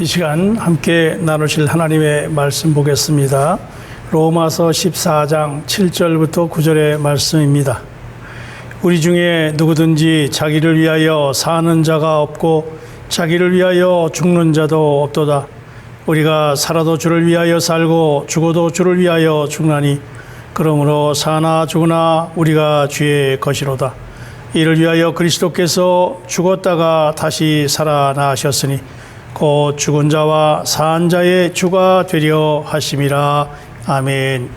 이 시간 함께 나누실 하나님의 말씀 보겠습니다. 로마서 14장 7절부터 9절의 말씀입니다. 우리 중에 누구든지 자기를 위하여 사는 자가 없고 자기를 위하여 죽는 자도 없도다. 우리가 살아도 주를 위하여 살고 죽어도 주를 위하여 죽나니 그러므로 사나 죽으나 우리가 주의 것이로다. 이를 위하여 그리스도께서 죽었다가 다시 살아나셨으니 곧 죽은 자와 산 자의 주가 되려 하심이라. 아멘.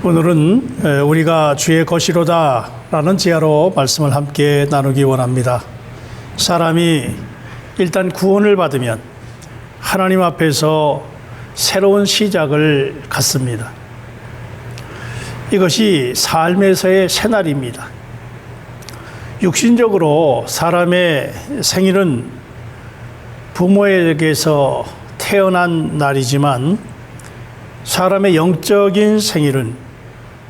오늘은 우리가 주의 것이로다 라는 제야로 말씀을 함께 나누기 원합니다. 사람이 일단 구원을 받으면 하나님 앞에서 새로운 시작을 갖습니다. 이것이 삶에서의 새날입니다. 육신적으로 사람의 생일은 부모에게서 태어난 날이지만 사람의 영적인 생일은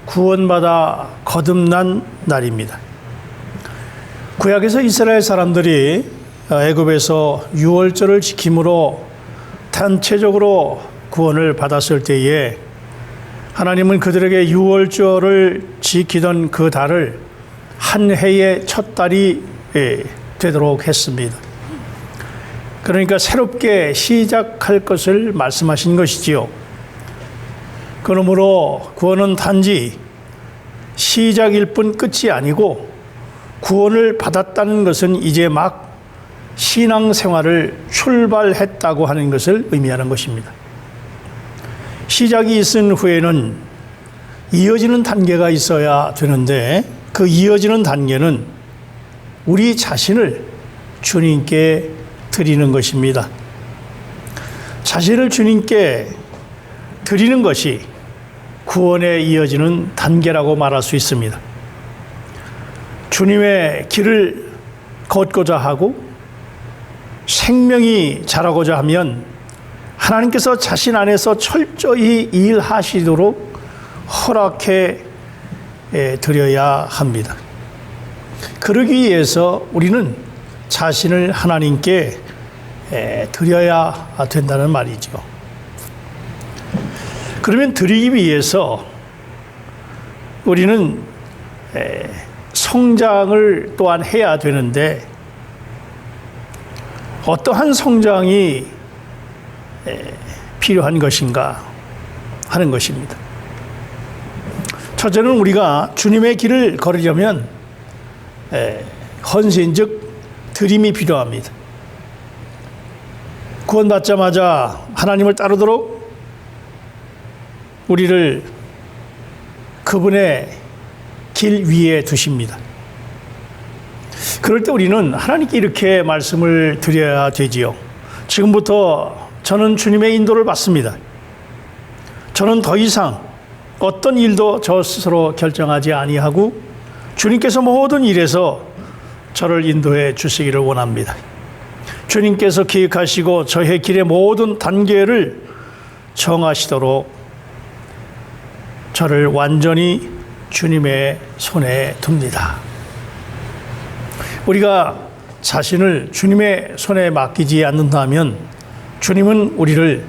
구원받아 거듭난 날입니다. 구약에서 이스라엘 사람들이 애굽에서 유월절을 지킴으로 단체적으로 구원을 받았을 때에 하나님은 그들에게 유월절을 지키던 그 달을 한 해의 첫 달이 되도록 했습니다. 그러니까 새롭게 시작할 것을 말씀하신 것이지요. 그러므로 구원은 단지 시작일 뿐 끝이 아니고 구원을 받았다는 것은 이제 막 신앙생활을 출발했다고 하는 것을 의미하는 것입니다. 시작이 있은 후에는 이어지는 단계가 있어야 되는데 그 이어지는 단계는 우리 자신을 주님께 드리는 것입니다. 자신을 주님께 드리는 것이 구원에 이어지는 단계라고 말할 수 있습니다. 주님의 길을 걷고자 하고 생명이 자라고자 하면 하나님께서 자신 안에서 철저히 일하시도록 허락해 드려야 합니다. 그러기 위해서 우리는 자신을 하나님께 드려야 된다는 말이죠. 그러면 드리기 위해서 우리는 성장을 또한 해야 되는데 어떠한 성장이 필요한 것인가 하는 것입니다. 첫째는 우리가 주님의 길을 걸으려면 헌신 즉 드림이 필요합니다. 구원받자마자 하나님을 따르도록 우리를 그분의 길 위에 두십니다. 그럴 때 우리는 하나님께 이렇게 말씀을 드려야 되지요. 지금부터 저는 주님의 인도를 받습니다. 저는 더 이상 어떤 일도 저 스스로 결정하지 아니하고 주님께서 모든 일에서 저를 인도해 주시기를 원합니다. 주님께서 기획하시고 저의 길의 모든 단계를 정하시도록 저를 완전히 주님의 손에 둡니다. 우리가 자신을 주님의 손에 맡기지 않는다면 주님은 우리를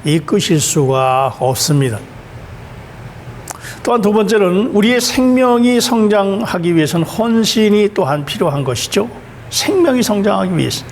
이끄실 수가 없습니다. 또한 두 번째는 우리의 생명이 성장하기 위해서는 헌신이 또한 필요한 것이죠. 생명이 성장하기 위해서.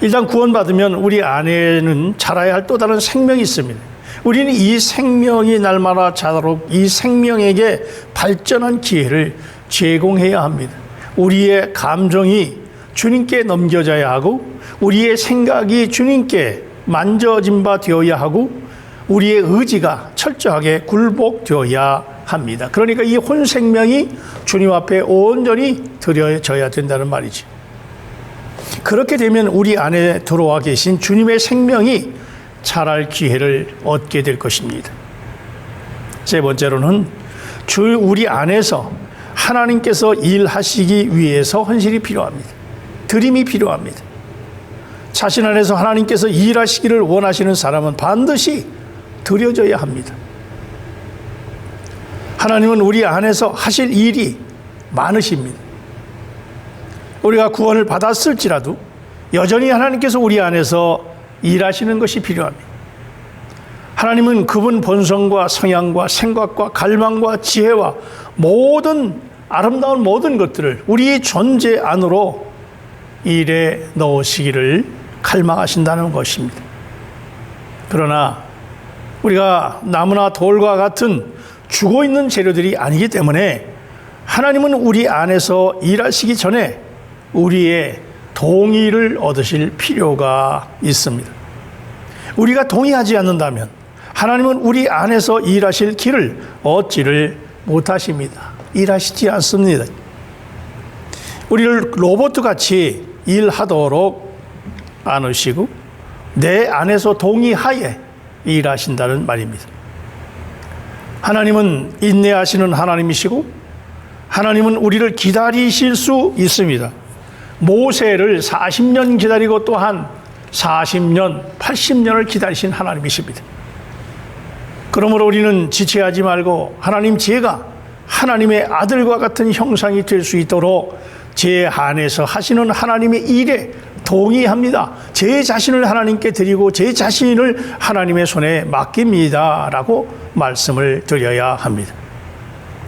일단 구원받으면 우리 안에는 자라야 할 또 다른 생명이 있습니다. 우리는 이 생명이 날마다 자라도록 이 생명에게 발전한 기회를 제공해야 합니다. 우리의 감정이 주님께 넘겨져야 하고 우리의 생각이 주님께 만져진 바 되어야 하고 우리의 의지가 철저하게 굴복되어야 합니다. 그러니까 이 혼생명이 주님 앞에 온전히 드려져야 된다는 말이죠. 그렇게 되면 우리 안에 들어와 계신 주님의 생명이 자랄 기회를 얻게 될 것입니다. 세 번째로는 우리 안에서 하나님께서 일하시기 위해서 헌신이 필요합니다. 드림이 필요합니다. 자신 안에서 하나님께서 일하시기를 원하시는 사람은 반드시 드려져야 합니다. 하나님은 우리 안에서 하실 일이 많으십니다. 우리가 구원을 받았을지라도 여전히 하나님께서 우리 안에서 일하시는 것이 필요합니다. 하나님은 그분 본성과 성향과 생각과 갈망과 지혜와 모든 아름다운 모든 것들을 우리의 존재 안으로 일에 넣으시기를 갈망하신다는 것입니다. 그러나 우리가 나무나 돌과 같은 죽어있는 재료들이 아니기 때문에 하나님은 우리 안에서 일하시기 전에 우리의 동의를 얻으실 필요가 있습니다. 우리가 동의하지 않는다면 하나님은 우리 안에서 일하실 길을 얻지를 못하십니다. 일하시지 않습니다. 우리를 로봇같이 일하도록 않으시고 내 안에서 동의하에 일하신다는 말입니다. 하나님은 인내하시는 하나님이시고 하나님은 우리를 기다리실 수 있습니다. 모세를 40년 기다리고 또한 40년, 80년을 기다리신 하나님이십니다. 그러므로 우리는 지체하지 말고 하나님 지혜가 하나님의 아들과 같은 형상이 될 수 있도록 제 안에서 하시는 하나님의 일에 동의합니다. 제 자신을 하나님께 드리고 제 자신을 하나님의 손에 맡깁니다 라고 말씀을 드려야 합니다.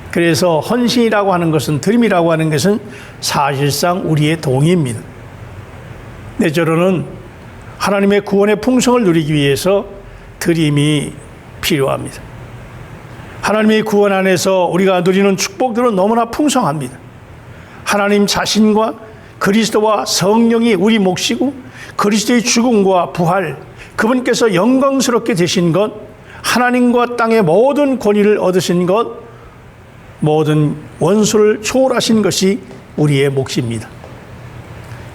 그래서 헌신이라고 하는 것은, 드림이라고 하는 것은 사실상 우리의 동의입니다. 뇌저로는 하나님의 구원의 풍성을 누리기 위해서 드림이 필요합니다. 하나님의 구원 안에서 우리가 누리는 축복들은 너무나 풍성합니다. 하나님 자신과 그리스도와 성령이 우리 몫이고 그리스도의 죽음과 부활, 그분께서 영광스럽게 되신 것, 하나님과 땅의 모든 권위를 얻으신 것, 모든 원수를 초월하신 것이 우리의 몫입니다.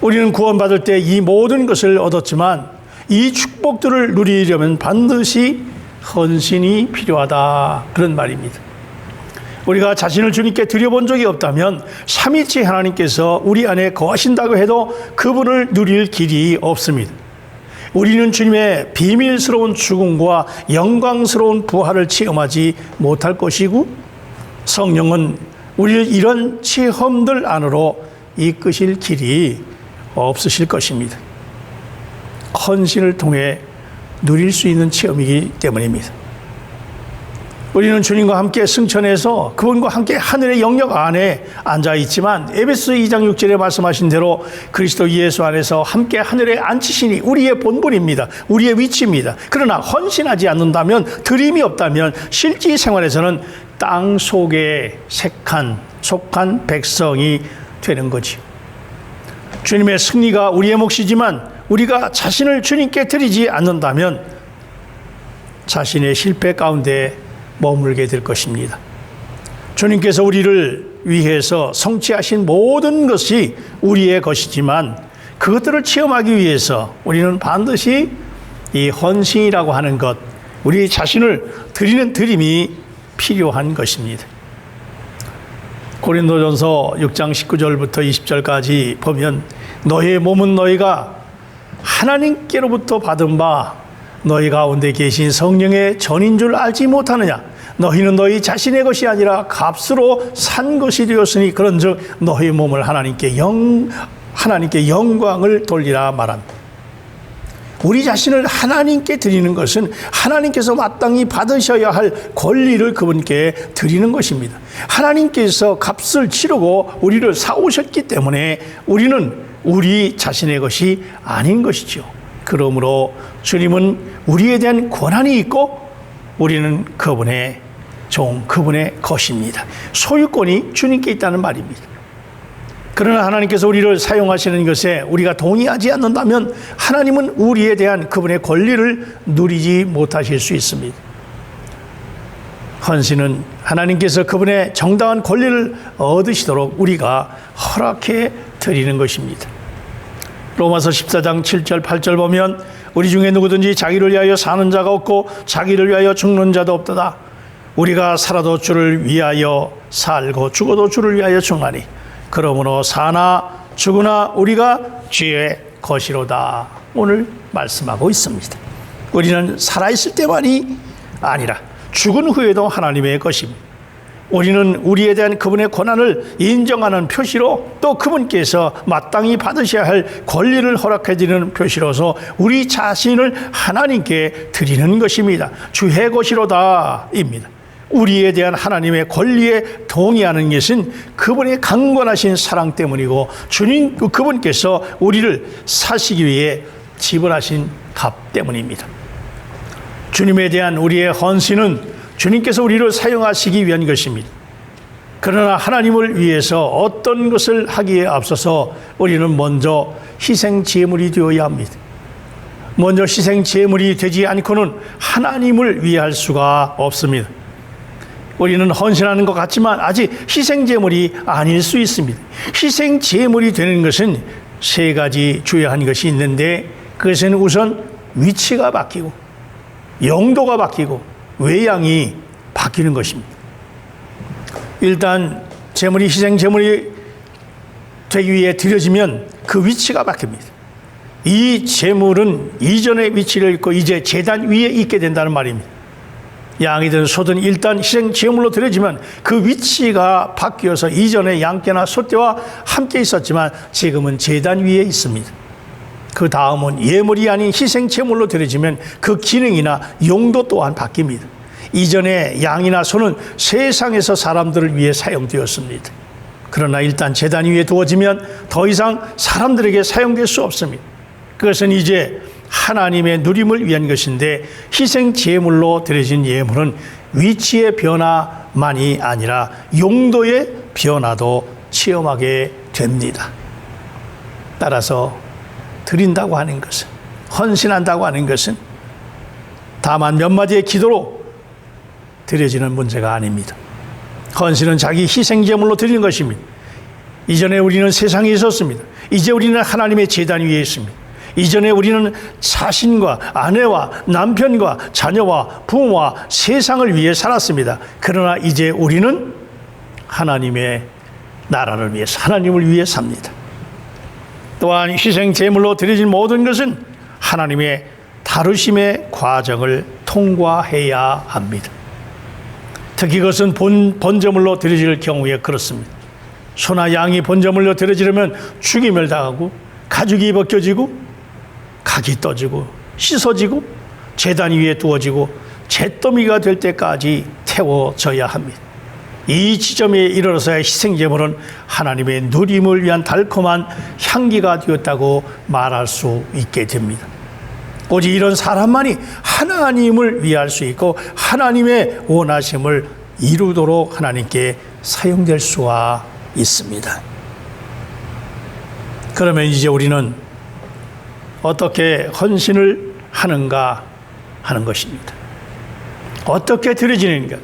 우리는 구원받을 때 이 모든 것을 얻었지만 이 축복들을 누리려면 반드시 헌신이 필요하다, 그런 말입니다. 우리가 자신을 주님께 드려본 적이 없다면 삼위일체 하나님께서 우리 안에 거하신다고 해도 그분을 누릴 길이 없습니다. 우리는 주님의 비밀스러운 죽음과 영광스러운 부활을 체험하지 못할 것이고 성령은 우리를 이런 체험들 안으로 이끄실 길이 없으실 것입니다. 헌신을 통해 누릴 수 있는 체험이기 때문입니다. 우리는 주님과 함께 승천해서 그분과 함께 하늘의 영역 안에 앉아 있지만 에베소 2장 6절에 말씀하신 대로 그리스도 예수 안에서 함께 하늘에 앉히시니 우리의 본분입니다. 우리의 위치입니다. 그러나 헌신하지 않는다면, 드림이 없다면 실제 생활에서는 땅 속에 속한 백성이 되는 거지요. 주님의 승리가 우리의 몫이지만 우리가 자신을 주님께 드리지 않는다면 자신의 실패 가운데 머물게 될 것입니다. 주님께서 우리를 위해서 성취하신 모든 것이 우리의 것이지만 그것들을 체험하기 위해서 우리는 반드시 이 헌신이라고 하는 것, 우리 자신을 드리는 드림이 필요한 것입니다. 고린도전서 6장 19절부터 20절까지 보면 너희의 몸은 너희가 하나님께로부터 받은 바 너희 가운데 계신 성령의 전인 줄 알지 못하느냐? 너희는 너희 자신의 것이 아니라 값으로 산 것이 되었으니 그런즉 너희 몸을 하나님께 영광을 돌리라 말합니다. 우리 자신을 하나님께 드리는 것은 하나님께서 마땅히 받으셔야 할 권리를 그분께 드리는 것입니다. 하나님께서 값을 치르고 우리를 사오셨기 때문에 우리는 우리 자신의 것이 아닌 것이죠. 그러므로 주님은 우리에 대한 권한이 있고 우리는 그분의 종, 그분의 것입니다. 소유권이 주님께 있다는 말입니다. 그러나 하나님께서 우리를 사용하시는 것에 우리가 동의하지 않는다면 하나님은 우리에 대한 그분의 권리를 누리지 못하실 수 있습니다. 헌신은 하나님께서 그분의 정당한 권리를 얻으시도록 우리가 허락해 드리는 것입니다. 로마서 14장 7절 8절 보면 우리 중에 누구든지 자기를 위하여 사는 자가 없고 자기를 위하여 죽는 자도 없도다. 우리가 살아도 주를 위하여 살고 죽어도 주를 위하여 죽나니 그러므로 사나 죽으나 우리가 주의 것이로다. 오늘 말씀하고 있습니다. 우리는 살아있을 때만이 아니라 죽은 후에도 하나님의 것입니다. 우리는 우리에 대한 그분의 권한을 인정하는 표시로 또 그분께서 마땅히 받으셔야 할 권리를 허락해 드리는 표시로서 우리 자신을 하나님께 드리는 것입니다. 주의 것이로다입니다. 우리에 대한 하나님의 권리에 동의하는 것은 그분의 강권하신 사랑 때문이고 그분께서 우리를 사시기 위해 지불하신 값 때문입니다. 주님에 대한 우리의 헌신은 주님께서 우리를 사용하시기 위한 것입니다. 그러나 하나님을 위해서 어떤 것을 하기에 앞서서 우리는 먼저 희생제물이 되어야 합니다. 먼저 희생제물이 되지 않고는 하나님을 위할 수가 없습니다. 우리는 헌신하는 것 같지만 아직 희생제물이 아닐 수 있습니다. 희생제물이 되는 것은 세 가지 주요한 것이 있는데 그것은 우선 위치가 바뀌고 용도가 바뀌고 외양이 바뀌는 것입니다. 일단 제물이 희생제물이 되기 위해 드려지면 그 위치가 바뀝니다. 이 제물은 이전의 위치를 잃고 이제 제단 위에 있게 된다는 말입니다. 양이든 소든 일단 희생제물로 드려지면 그 위치가 바뀌어서 이전에 양떼나 소떼와 함께 있었지만 지금은 제단 위에 있습니다. 그 다음은 예물이 아닌 희생제물로 드려지면 그 기능이나 용도 또한 바뀝니다. 이전에 양이나 소는 세상에서 사람들을 위해 사용되었습니다. 그러나 일단 제단 위에 두어지면 더 이상 사람들에게 사용될 수 없습니다. 그것은 이제 하나님의 누림을 위한 것인데 희생제물로 드려진 예물은 위치의 변화만이 아니라 용도의 변화도 체험하게 됩니다. 따라서 드린다고 하는 것은, 헌신한다고 하는 것은 다만 몇 마디의 기도로 드려지는 문제가 아닙니다. 헌신은 자기 희생제물로 드리는 것입니다. 이전에 우리는 세상에 있었습니다. 이제 우리는 하나님의 제단 위에 있습니다. 이전에 우리는 자신과 아내와 남편과 자녀와 부모와 세상을 위해 살았습니다. 그러나 이제 우리는 하나님의 나라를 위해서, 하나님을 위해 삽니다. 또한 희생제물로 드려진 모든 것은 하나님의 다루심의 과정을 통과해야 합니다. 특히 그것은 번제물로 드려질 경우에 그렇습니다. 소나 양이 번제물로 드려지려면 죽임을 당하고 가죽이 벗겨지고 각이 떠지고 씻어지고 제단 위에 두어지고 잿더미가 될 때까지 태워져야 합니다. 이 지점에 이르러서야 희생제물은 하나님의 누림을 위한 달콤한 향기가 되었다고 말할 수 있게 됩니다. 오직 이런 사람만이 하나님을 위할 수 있고 하나님의 원하심을 이루도록 하나님께 사용될 수가 있습니다. 그러면 이제 우리는 어떻게 헌신을 하는가 하는 것입니다. 어떻게 드려지는가?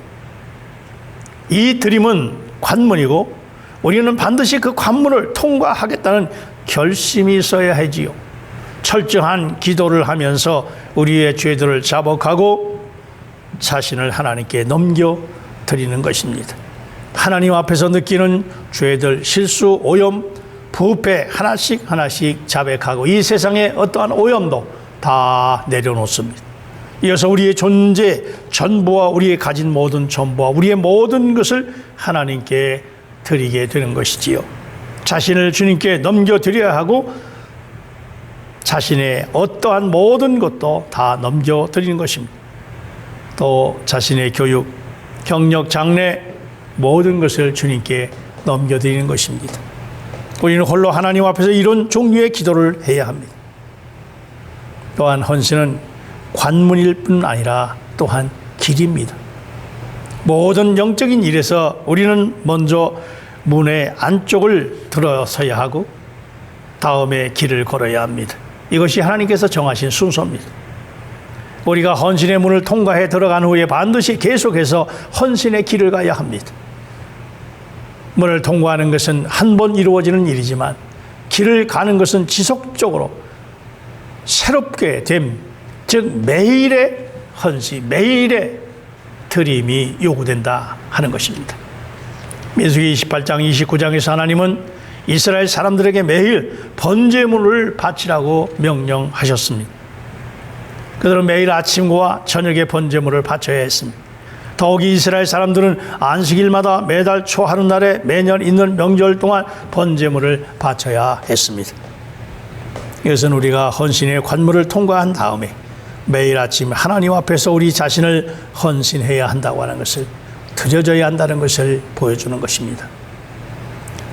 이 드림은 관문이고 우리는 반드시 그 관문을 통과하겠다는 결심이 있어야 하지요. 철저한 기도를 하면서 우리의 죄들을 자복하고 자신을 하나님께 넘겨드리는 것입니다. 하나님 앞에서 느끼는 죄들, 실수, 오염, 부패 하나씩 자백하고 이 세상의 어떠한 오염도 다 내려놓습니다. 이어서 우리의 존재 전부와 우리의 가진 모든 전부와 우리의 모든 것을 하나님께 드리게 되는 것이지요. 자신을 주님께 넘겨드려야 하고 자신의 어떠한 모든 것도 다 넘겨드리는 것입니다. 또 자신의 교육, 경력, 장래 모든 것을 주님께 넘겨드리는 것입니다. 우리는 홀로 하나님 앞에서 이런 종류의 기도를 해야 합니다. 또한 헌신은 관문일 뿐 아니라 또한 길입니다. 모든 영적인 일에서 우리는 먼저 문의 안쪽을 들어서야 하고 다음에 길을 걸어야 합니다. 이것이 하나님께서 정하신 순서입니다. 우리가 헌신의 문을 통과해 들어간 후에 반드시 계속해서 헌신의 길을 가야 합니다. 문을 통과하는 것은 한 번 이루어지는 일이지만 길을 가는 것은 지속적으로 새롭게 됨, 즉 매일의 헌신, 매일의 드림이 요구된다 하는 것입니다. 민수기 28장 29장에서 하나님은 이스라엘 사람들에게 매일 번제물을 바치라고 명령하셨습니다. 그들은 매일 아침과 저녁에 번제물을 바쳐야 했습니다. 더욱이 이스라엘 사람들은 안식일마다 매달 초하룻날에 매년 있는 명절 동안 번제물을 바쳐야 했습니다. 이것은 우리가 헌신의 관문을 통과한 다음에 매일 아침 하나님 앞에서 우리 자신을 헌신해야 한다고 하는 것을, 드려져야 한다는 것을 보여주는 것입니다.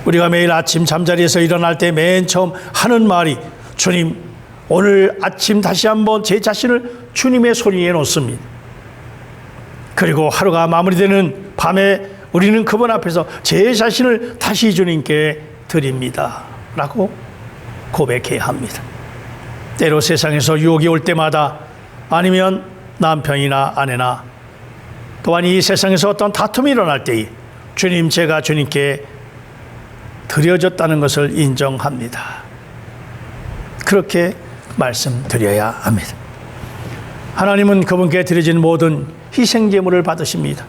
우리가 매일 아침 잠자리에서 일어날 때 맨 처음 하는 말이, 주님, 오늘 아침 다시 한번 제 자신을 주님의 손 위에 놓습니다. 그리고 하루가 마무리되는 밤에 우리는 그분 앞에서 제 자신을 다시 주님께 드립니다 라고 고백해야 합니다. 때로 세상에서 유혹이 올 때마다, 아니면 남편이나 아내나 또한 이 세상에서 어떤 다툼이 일어날 때에 주님, 제가 주님께 드려졌다는 것을 인정합니다. 그렇게 말씀드려야 합니다. 하나님은 그분께 드려진 모든 희생제물을 받으십니다.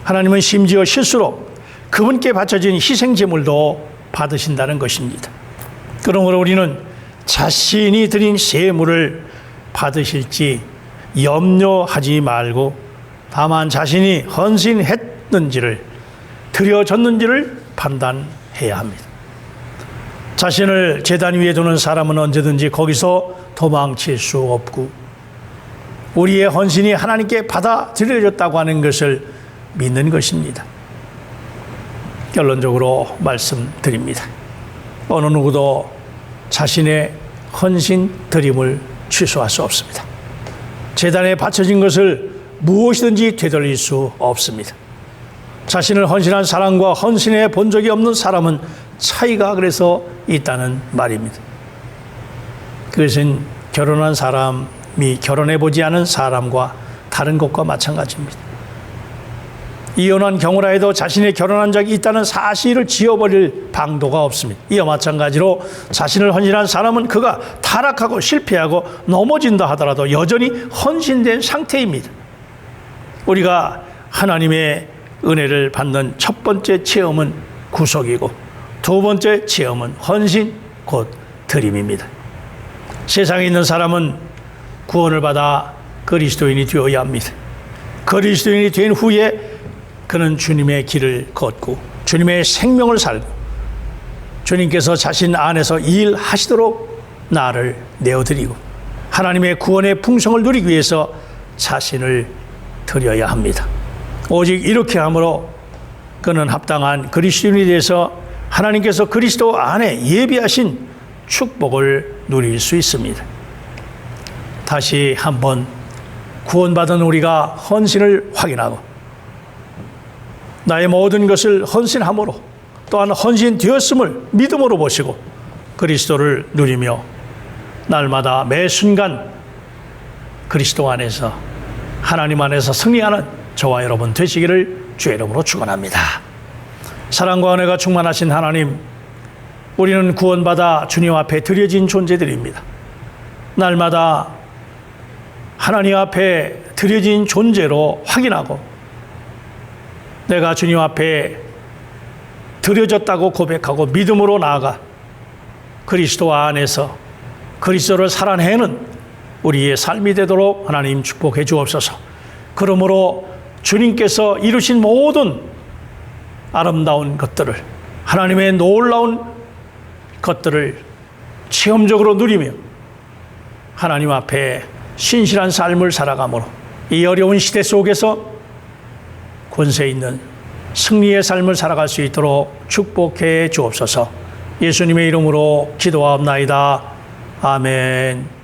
하나님은 심지어 실수로 그분께 바쳐진 희생제물도 받으신다는 것입니다. 그러므로 우리는 자신이 드린 제물을 받으실지 염려하지 말고 다만 자신이 헌신했는지를, 드려졌는지를 판단해야 합니다. 자신을 제단 위에 두는 사람은 언제든지 거기서 도망칠 수 없고, 우리의 헌신이 하나님께 받아들여졌다고 하는 것을 믿는 것입니다. 결론적으로 말씀드립니다. 어느 누구도 자신의 헌신 드림을 취소할 수 없습니다. 제단에 바쳐진 것을 무엇이든지 되돌릴 수 없습니다. 자신을 헌신한 사람과 헌신해 본 적이 없는 사람은 차이가 그래서 있다는 말입니다. 그것은 결혼한 사람이 결혼해 보지 않은 사람과 다른 것과 마찬가지입니다. 이혼한 경우라 해도 자신이 결혼한 적이 있다는 사실을 지워버릴 방도가 없습니다. 이와 마찬가지로 자신을 헌신한 사람은 그가 타락하고 실패하고 넘어진다 하더라도 여전히 헌신된 상태입니다. 우리가 하나님의 은혜를 받는 첫 번째 체험은 구속이고, 두 번째 체험은 헌신, 곧 드림입니다. 세상에 있는 사람은 구원을 받아 그리스도인이 되어야 합니다. 그리스도인이 된 후에 그는 주님의 길을 걷고 주님의 생명을 살고 주님께서 자신 안에서 일하시도록 나를 내어드리고 하나님의 구원의 풍성을 누리기 위해서 자신을 드려야 합니다. 오직 이렇게 함으로 그는 합당한 그리스도인이 돼서 하나님께서 그리스도 안에 예비하신 축복을 누릴 수 있습니다. 다시 한번 구원받은 우리가 헌신을 확인하고 나의 모든 것을 헌신함으로 또한 헌신되었음을 믿음으로 보시고 그리스도를 누리며 날마다 매 순간 그리스도 안에서 하나님 안에서 승리하는 저와 여러분 되시기를 주의 이름으로 축원합니다. 사랑과 은혜가 충만하신 하나님, 우리는 구원받아 주님 앞에 드려진 존재들입니다. 날마다 하나님 앞에 드려진 존재로 확인하고 내가 주님 앞에 드려졌다고 고백하고 믿음으로 나아가 그리스도 안에서 그리스도를 살아내는 우리의 삶이 되도록 하나님 축복해 주옵소서. 그러므로 주님께서 이루신 모든 아름다운 것들을, 하나님의 놀라운 것들을 체험적으로 누리며 하나님 앞에 신실한 삶을 살아가므로 이 어려운 시대 속에서 권세 있는 승리의 삶을 살아갈 수 있도록 축복해 주옵소서. 예수님의 이름으로 기도하옵나이다. 아멘.